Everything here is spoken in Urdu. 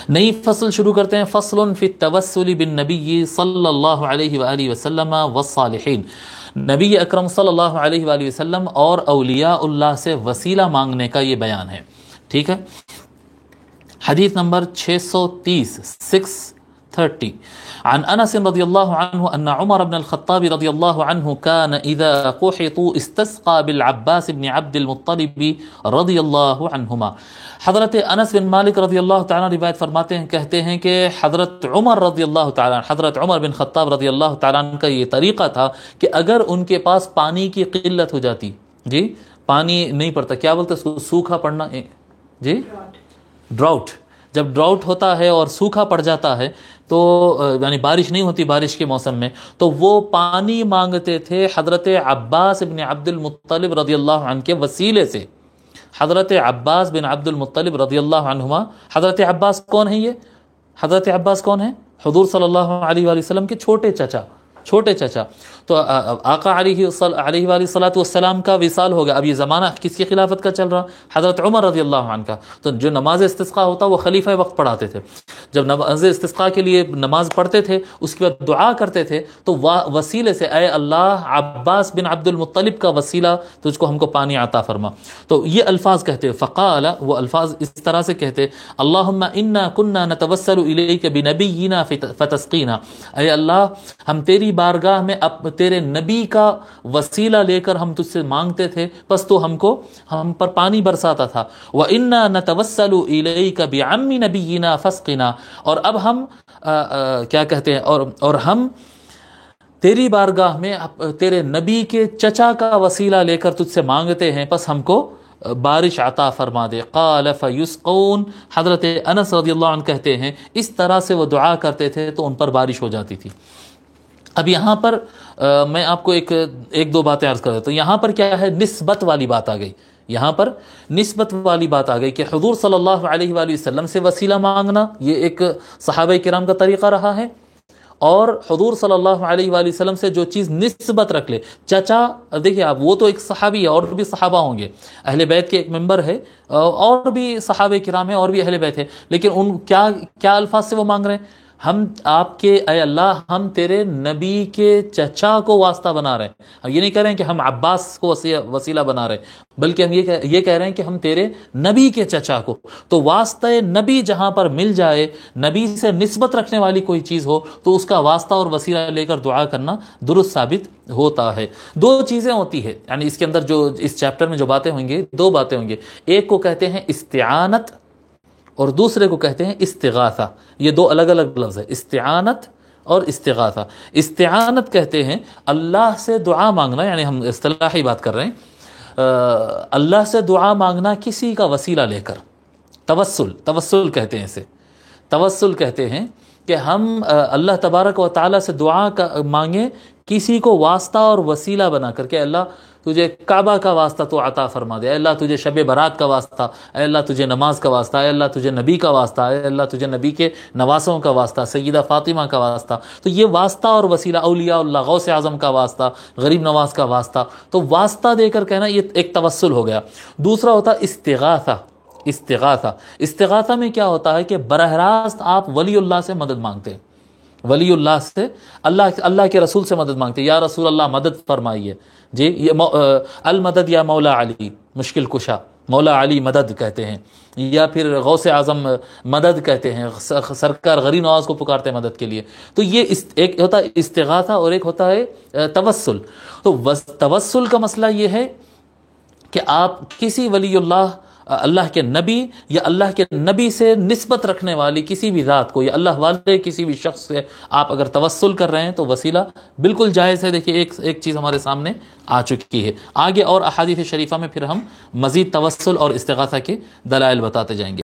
نئی فصل شروع کرتے ہیں. فصل فی التوسل بالنبی صلی اللہ علیہ وآلہ وسلم والصالحین. نبی اکرم صلی اللہ علیہ وآلہ وسلم اور اولیاء اللہ سے وسیلہ مانگنے کا یہ بیان ہے. ٹھیک ہے. حدیث نمبر 630 630 عن انس رضی اللہ عنہ ان عمر بن الخطاب رضی اللہ عنہ كان اذا قحطوا استسقى بالعباس بن عبد المطلب رضی اللہ عنہما. حضرت انس بن مالک رضی اللہ تعالیٰ روایت فرماتے ہیں، کہتے ہیں کہ حضرت عمر رضی اللہ تعالیٰ، حضرت عمر بن خطاب رضی اللہ تعالیٰ عنہ کا یہ طریقہ تھا کہ اگر ان کے پاس پانی کی قلت ہو جاتی، جی پانی نہیں پڑتا، کیا بولتے اس کو، سوکھا پڑنا، جی ڈراؤٹ، جب ڈراؤٹ ہوتا ہے اور سوکھا پڑ جاتا ہے تو یعنی بارش نہیں ہوتی بارش کے موسم میں، تو وہ پانی مانگتے تھے حضرت عباس بن عبد المطلب رضی اللہ عنہ کے وسیلے سے. حضرت عباس بن عبد المطلب رضی اللہ عنہما. حضرت عباس کون ہیں؟ یہ حضرت عباس کون ہیں؟ حضور صلی اللہ علیہ وآلہ وسلم کے چھوٹے چچا، چھوٹے چچا. تو آقا علیہ وآلہ والسلام کا وصال ہو گیا. اب یہ زمانہ کس کی خلافت کا چل رہا؟ حضرت عمر رضی اللہ عنہ کا. تو جو نماز استسقاء ہوتا وہ خلیفہ وقت پڑھاتے تھے. جب نماز استسقاء کے لیے نماز پڑھتے تھے اس کے بعد دعا کرتے تھے تو وسیلے سے، اے اللہ عباس بن عبد المطلب کا وسیلہ تجھ کو ہم کو پانی عطا فرما. تو یہ الفاظ کہتے، فقال، وہ الفاظ اس طرح سے کہتے، اللہم انا کنا نتوسل الیک بنبینا فتسقینا. اے اللہ ہم تیری بارگاہ میں تیرے نبی کا وسیلہ لے کر ہم تجھ سے مانگتے تھے، پس تو ہم پر پانی برساتا تھا. وَإِنَّا نَتَوَسَّلُ إِلَيْكَ بِعَمِّ نَبِيِّنَا فَاسْقِنَا. اور اب ہم کیا کہتے ہیں، اور ہم تیری بارگاہ میں تیرے نبی کے چچا کا وسیلہ لے کر تجھ سے مانگتے ہیں، پس ہم کو بارش عطا فرما دے. قال فیسقون. حضرت انس رضی اللہ عنہ کہتے ہیں اس طرح سے وہ دعا کرتے تھے تو ان پر بارش ہو جاتی تھی. اب یہاں پر میں آپ کو ایک دو باتیں عرض کر دیتا ہوں. یہاں پر کیا ہے، نسبت والی بات آ گئی. یہاں پر نسبت والی بات آ گئی کہ حضور صلی اللہ علیہ وآلہ وسلم سے وسیلہ مانگنا یہ ایک صحابہ کرام کا طریقہ رہا ہے، اور حضور صلی اللہ علیہ وآلہ وسلم سے جو چیز نسبت رکھ لے، چچا، دیکھیے آپ وہ تو ایک صحابی ہے اور بھی صحابہ ہوں گے، اہل بیت کے ایک ممبر ہے، اور بھی صحابہ کرام ہیں اور بھی اہل بیت ہے، لیکن ان کیا الفاظ سے وہ مانگ رہے ہیں، ہم آپ کے، اے اللہ ہم تیرے نبی کے چچا کو واسطہ بنا رہے ہیں. ہم یہ نہیں کہہ رہے ہیں کہ ہم عباس کو وسیلہ بنا رہے ہیں، بلکہ ہم یہ کہہ رہے ہیں کہ ہم تیرے نبی کے چچا کو. تو واسطہ نبی جہاں پر مل جائے، نبی سے نسبت رکھنے والی کوئی چیز ہو تو اس کا واسطہ اور وسیلہ لے کر دعا کرنا درست ثابت ہوتا ہے. دو چیزیں ہوتی ہے، یعنی اس کے اندر جو اس چیپٹر میں جو باتیں ہوں گی، دو باتیں ہوں گی. ایک کو کہتے ہیں استعانت اور دوسرے کو کہتے ہیں استغاثہ. یہ دو الگ الگ لفظ ہے، استعانت اور استغاثہ. استعانت کہتے ہیں اللہ سے دعا مانگنا، یعنی ہم اصطلاحی بات کر رہے ہیں، اللہ سے دعا مانگنا کسی کا وسیلہ لے کر. توسل کہتے ہیں اسے. توسل کہتے ہیں کہ ہم اللہ تبارک و تعالیٰ سے دعا مانگیں کسی کو واسطہ اور وسیلہ بنا کر کے. اللہ تجھے کعبہ کا واسطہ تو عطا فرما دے، اے اللہ تجھے شب برات کا واسطہ، اے اللہ تجھے نماز کا واسطہ، اے اللہ تجھے نبی کا واسطہ، اے اللہ تجھے نبی کے نواسوں کا واسطہ، سیدہ فاطمہ کا واسطہ. تو یہ واسطہ اور وسیلہ، اولیاء اللہ، غوث اعظم کا واسطہ، غریب نواز کا واسطہ. تو واسطہ دے کر کہنا یہ ایک توسل ہو گیا. دوسرا ہوتا استغاثہ. استغاثہ میں کیا ہوتا ہے کہ براہ راست آپ ولی اللہ سے مدد مانگتے ہیں، ولی اللہ سے، اللہ کے رسول سے مدد مانگتے ہیں. یا رسول اللہ مدد فرمائیے، جی یہ المدد یا مولا علی، مشکل کشا، مولا علی مدد کہتے ہیں، یا پھر غوث اعظم مدد کہتے ہیں، سرکار غریب نواز کو پکارتے ہیں مدد کے لیے. تو یہ ایک ہوتا ہے استغاثہ اور ایک ہوتا ہے توسل. تو توسل کا مسئلہ یہ ہے کہ آپ کسی ولی اللہ کے نبی یا اللہ کے نبی سے نسبت رکھنے والی کسی بھی ذات کو یا اللہ والے کسی بھی شخص سے آپ اگر توسل کر رہے ہیں تو وسیلہ بالکل جائز ہے. دیکھیے ایک چیز ہمارے سامنے آ چکی ہے. آگے اور احادیث شریفہ میں پھر ہم مزید توسل اور استغاثہ کے دلائل بتاتے جائیں گے.